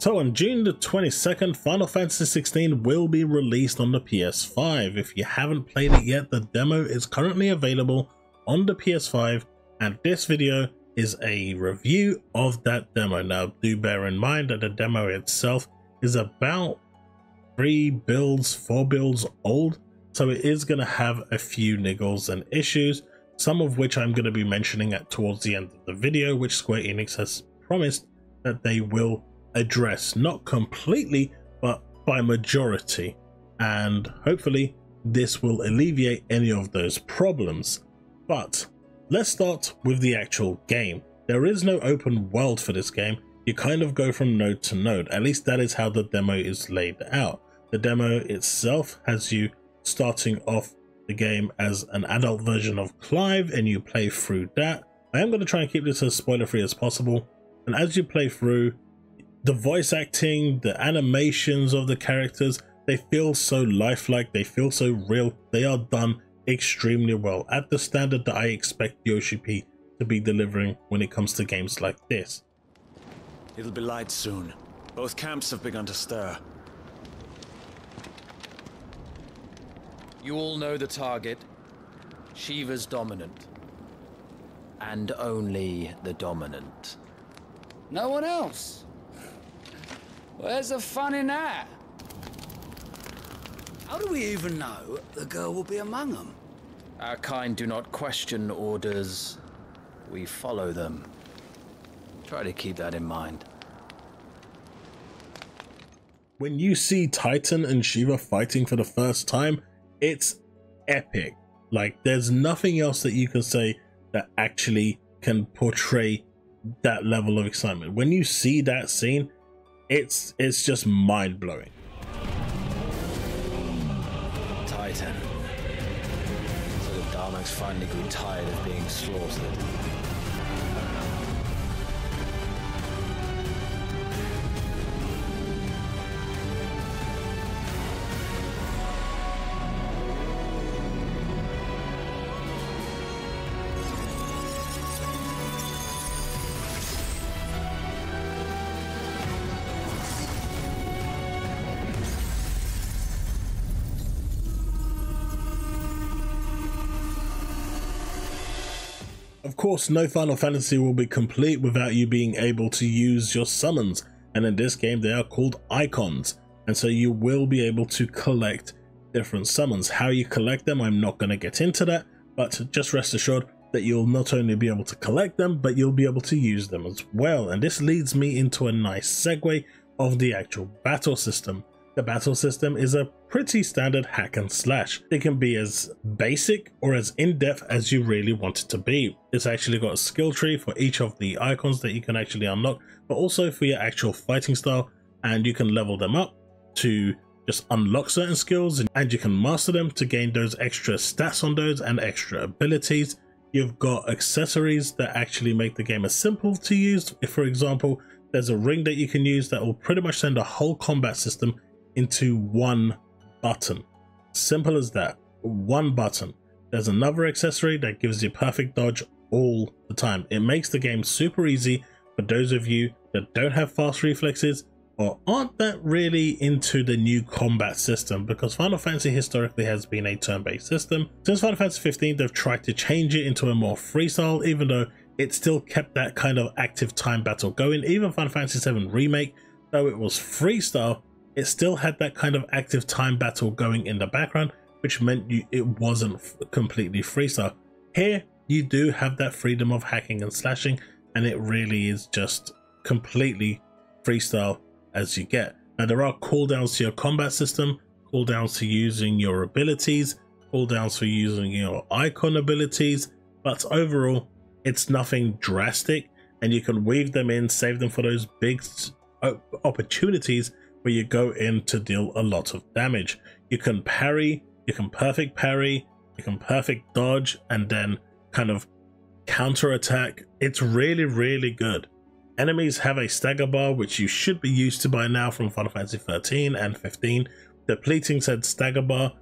So on June the 22nd, Final Fantasy 16 will be released on the PS5. If you haven't played it yet, the demo is currently available on the PS5, and this video is a review of that demo. Now do bear in mind that the demo itself is about 4 builds old, so it is going to have a few niggles and issues, some of which I'm going to be mentioning towards the end of the video, which Square Enix has promised that they will address, not completely but by majority, and hopefully this will alleviate any of those problems. But let's start with the actual game. There is no open world for this game. You kind of go from node to node. At least that is how the demo is laid out. The demo itself has you starting off the game as an adult version of Clive, and you play through that. I am going to try and keep this as spoiler free as possible, and as you play through, the voice acting, the animations of the characters, they feel so lifelike, they feel so real. They are done extremely well, at the standard that I expect Yoshi P to be delivering when it comes to games like this. It'll be light soon. Both camps have begun to stir. You all know the target. Shiva's dominant. And only the dominant. No one else? Where's the fun in that? How do we even know the girl will be among them? Our kind do not question orders. We follow them. Try to keep that in mind. When you see Titan and Shiva fighting for the first time, it's epic. Like, there's nothing else that you can say that actually can portray that level of excitement. When you see that scene, it's just mind-blowing. Titan. So the Darmaks finally grew tired of being slaughtered. Of course, no Final Fantasy will be complete without you being able to use your summons, and in this game they are called icons, and so you will be able to collect different summons. How you collect them, I'm not going to get into that, but just rest assured that you'll not only be able to collect them, but you'll be able to use them as well. And this leads me into a nice segue of the actual battle system. The battle system is a pretty standard hack and slash. It can be as basic or as in-depth as you really want it to be. It's actually got a skill tree for each of the icons that you can actually unlock, but also for your actual fighting style, and you can level them up to just unlock certain skills, and you can master them to gain those extra stats on those and extra abilities. You've got accessories that actually make the game as simple to use. If, for example, there's a ring that you can use that will pretty much send a whole combat system into one button. Simple as that, one button. There's another accessory that gives you perfect dodge all the time. It makes the game super easy for those of you that don't have fast reflexes or aren't that really into the new combat system, because Final Fantasy historically has been a turn-based system. Since Final Fantasy 15, they've tried to change it into a more freestyle, even though it still kept that kind of active time battle going. Even Final Fantasy 7 Remake, though it was freestyle, it still had that kind of active time battle going in the background, which meant it wasn't completely freestyle. Here, you do have that freedom of hacking and slashing, and it really is just completely freestyle as you get. Now, there are cooldowns to your combat system, cooldowns to using your abilities, cooldowns for using your icon abilities, but overall, it's nothing drastic, and you can weave them in, save them for those big opportunities where you go in to deal a lot of damage. You can parry, you can perfect parry, you can perfect dodge, and then kind of counter attack. It's really, really good. Enemies have a stagger bar, which you should be used to by now from Final Fantasy 13 and 15. Depleting said stagger bar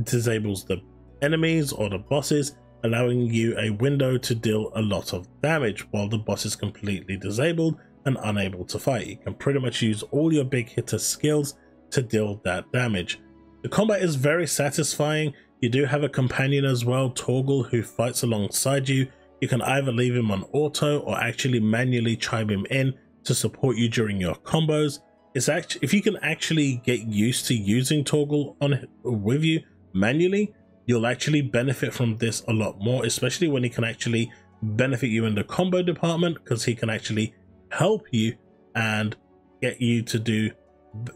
disables the enemies or the bosses, allowing you a window to deal a lot of damage. While the boss is completely disabled, and unable to fight. You can pretty much use all your big hitter skills to deal that damage. The combat is very satisfying. You do have a companion as well, Torgal, who fights alongside you. You can either leave him on auto or actually manually chime him in to support you during your combos. It's actually, if you can actually get used to using Torgal with you manually, you'll actually benefit from this a lot more, especially when he can actually benefit you in the combo department, because he can actually help you and get you to do,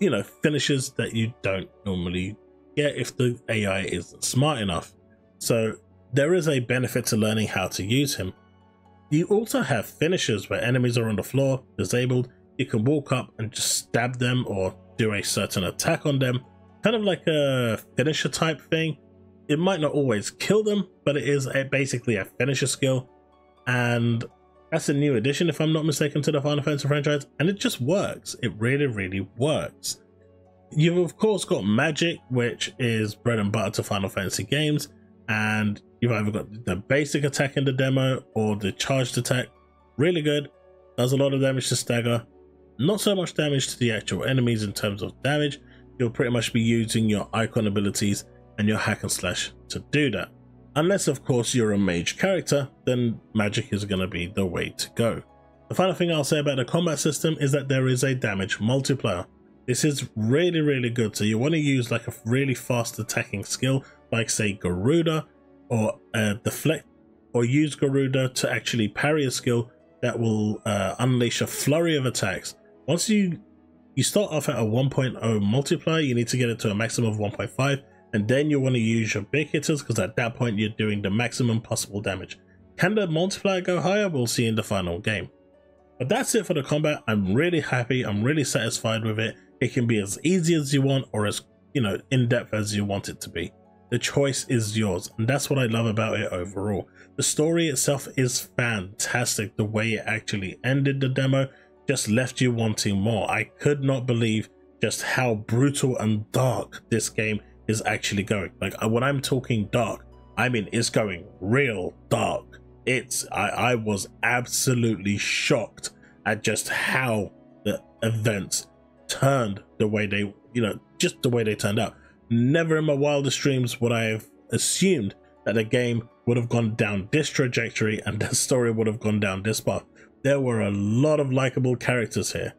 you know, finishes that you don't normally get if the AI isn't smart enough. So there is a benefit to learning how to use him. You also have finishers where enemies are on the floor, disabled. You can walk up and just stab them or do a certain attack on them, kind of like a finisher type thing. It might not always kill them, but it is basically a finisher skill, and that's a new addition, if I'm not mistaken, to the Final Fantasy franchise, and it just works. It really works. You've of course got magic, which is bread and butter to Final Fantasy games, and you've either got the basic attack in the demo or the charged attack. Really good, does a lot of damage to stagger, not so much damage to the actual enemies in terms of damage. You'll pretty much be using your icon abilities and your hack and slash to do that. Unless of course you're a mage character, then magic is going to be the way to go. The final thing I'll say about the combat system is that there is a damage multiplier. This is really good, so you want to use like a really fast attacking skill like say Garuda or deflect, or use Garuda to actually parry a skill that will unleash a flurry of attacks. Once you start off at a 1.0 multiplier, you need to get it to a maximum of 1.5, and then you want to use your big hitters, because at that point you're doing the maximum possible damage. Can the multiplier go higher? We'll see in the final game. But that's it for the combat. I'm really happy, I'm really satisfied with it. It can be as easy as you want or as, you know, in-depth as you want it to be. The choice is yours, and that's what I love about it overall. The story itself is fantastic. The way it actually ended the demo just left you wanting more. I could not believe just how brutal and dark this game is actually going. Like, when I'm talking dark, I mean it's going real dark. I was absolutely shocked at just how the events turned the way they, you know, just the way they turned out. Never in my wildest dreams would I have assumed that the game would have gone down this trajectory and the story would have gone down this path. There were a lot of likable characters here,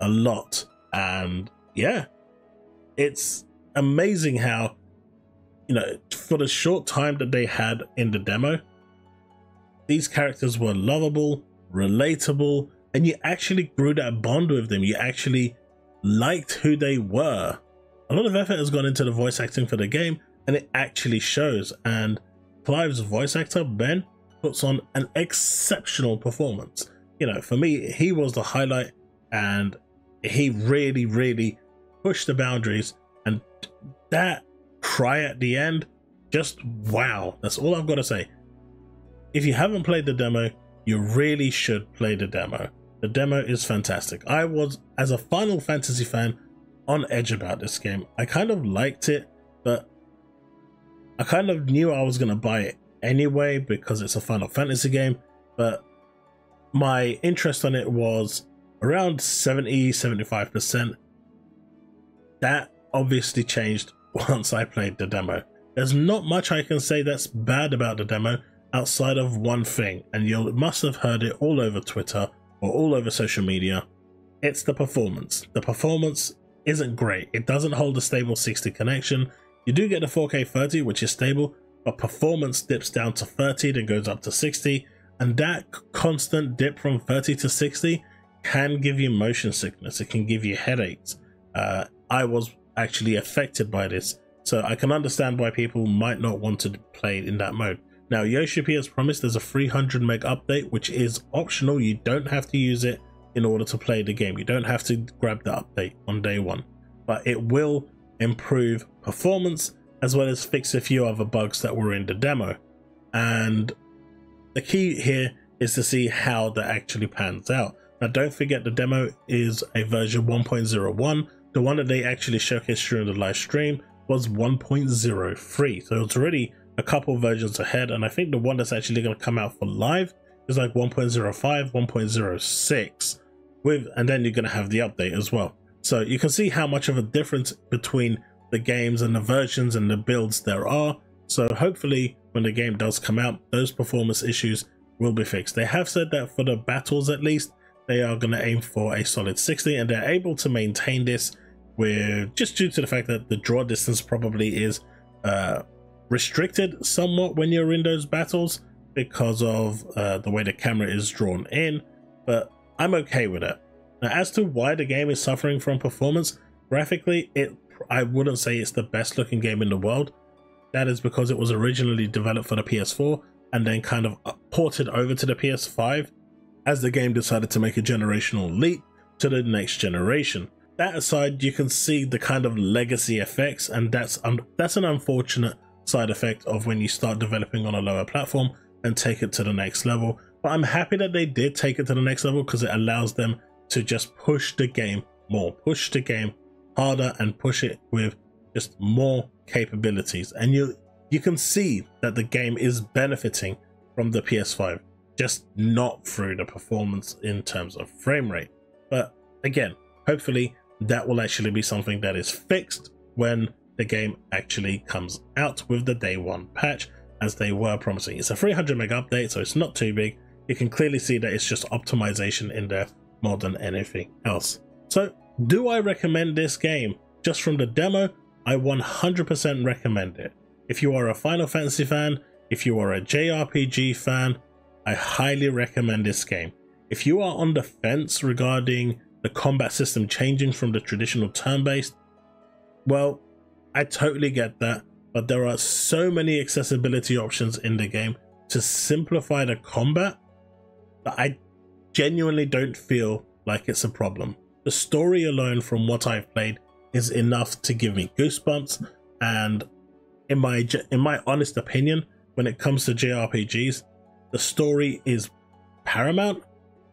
a lot, and yeah, it's amazing how, you know, for the short time that they had in the demo, these characters were lovable, relatable, and you actually grew that bond with them. You actually liked who they were. A lot of effort has gone into the voice acting for the game, and it actually shows. And Clive's voice actor, Ben, puts on an exceptional performance. You know, for me, he was the highlight, and he really pushed the boundaries. And that cry at the end, just wow. That's all I've got to say. If you haven't played the demo, you really should play the demo. The demo is fantastic. I was, as a Final Fantasy fan, on edge about this game. I kind of liked it, but I kind of knew I was going to buy it anyway because it's a Final Fantasy game, but my interest on it was around 70-75%. That obviously changed once I played the demo. There's not much I can say that's bad about the demo outside of one thing, and you must have heard it all over Twitter or all over social media. It's the performance. The performance isn't great. It doesn't hold a stable 60 connection. You do get a 4K 30, which is stable, but performance dips down to 30, then goes up to 60, and that constant dip from 30 to 60 can give you motion sickness. It can give you headaches. I was actually affected by this, so I can understand why people might not want to play in that mode. Now, Yoshi P has promised there's a 300 meg update, which is optional. You don't have to use it in order to play the game. You don't have to grab the update on day one, but it will improve performance as well as fix a few other bugs that were in the demo. And the key here is to see how that actually pans out. Now, don't forget the demo is a version 1.01. The one that they actually showcased during the live stream was 1.03, so it's already a couple versions ahead, and I think the one that's actually going to come out for live is like 1.05, 1.06. and then you're going to have the update as well. So you can see how much of a difference between the games and the versions and the builds there are. So hopefully when the game does come out, those performance issues will be fixed. They have said that for the battles at least, they are going to aim for a solid 60, and they're able to maintain this with just due to the fact that the draw distance probably is restricted somewhat when you're in those battles because of the way the camera is drawn in, but I'm okay with it. Now, as to why the game is suffering from performance, graphically, I wouldn't say it's the best looking game in the world. That is because it was originally developed for the PS4 and then kind of ported over to the PS5 as the game decided to make a generational leap to the next generation. That aside, you can see the kind of legacy effects, and that's an unfortunate side effect of when you start developing on a lower platform and take it to the next level. But I'm happy that they did take it to the next level because it allows them to just push the game more, push the game harder, and push it with just more capabilities. And you can see that the game is benefiting from the PS5, just not through the performance in terms of frame rate. But again, hopefully that will actually be something that is fixed when the game actually comes out with the day one patch, as they were promising. It's a 300 meg update, so it's not too big. You can clearly see that it's just optimization in there more than anything else. So do I recommend this game? Just from the demo, I 100% recommend it. If you are a Final Fantasy fan, if you are a JRPG fan, I highly recommend this game. If you are on the fence regarding the combat system changing from the traditional turn-based, well, I totally get that, but there are so many accessibility options in the game to simplify the combat that I genuinely don't feel like it's a problem. The story alone, from what I've played, is enough to give me goosebumps, and in my honest opinion, when it comes to JRPGs, the story is paramount,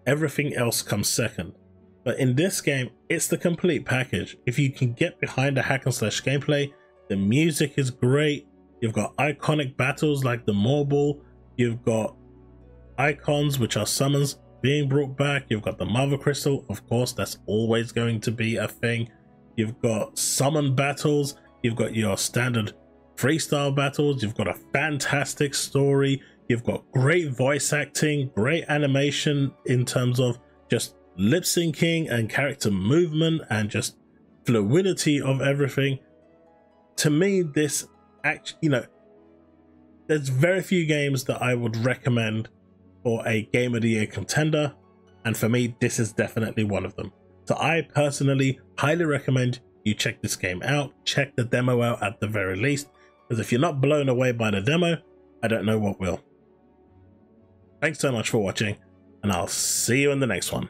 everything else comes second. But in this game, it's the complete package. If you can get behind the hack and slash gameplay, the music is great, you've got iconic battles like the Morbol, you've got icons which are summons being brought back, you've got the Mother Crystal, of course, that's always going to be a thing, you've got summon battles, you've got your standard freestyle battles, you've got a fantastic story, you've got great voice acting, great animation in terms of just lip syncing and character movement and just fluidity of everything. To me, this actually, there's very few games that I would recommend for a Game of the Year contender, and for me, this is definitely one of them. So I personally highly recommend you check this game out, check the demo out at the very least, because if you're not blown away by the demo, I don't know what will. Thanks so much for watching, and I'll see you in the next one.